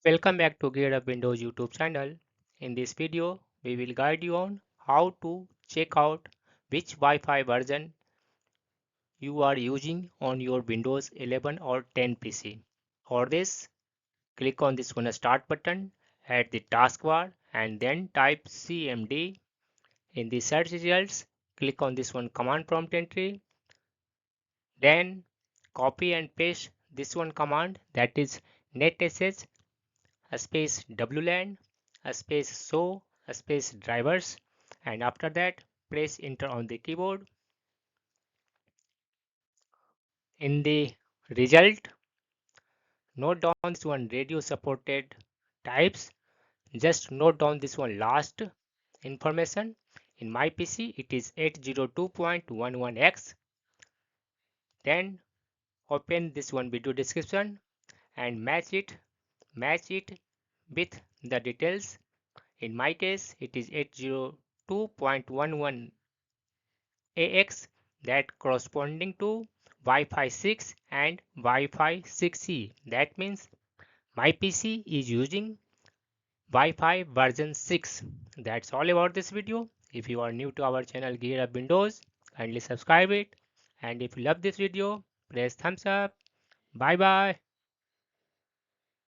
Welcome back to Gear Up Windows YouTube channel. In this video, we will guide you on how to check out which Wi-Fi version you are using on your Windows 11 or 10 PC. For this, click on this one start button at the taskbar and then type CMD. In the search results, click on this one command prompt entry. Then copy and paste this one command, that is netsh a space wlan a space show a space drivers, and after that press enter on the keyboard. In the result, note down this one radio supported types. Just note down this one last information. In my PC it is 802.11x. Then open this one video description and match it with the details. In my case it is 802.11 AX, that corresponding to Wi-Fi 6 and Wi-Fi 6E. That means my PC is using Wi-Fi version 6. That's all about this video. If you are new to our channel Gear Up Windows, kindly subscribe it. And if you love this video, press thumbs up. Bye bye.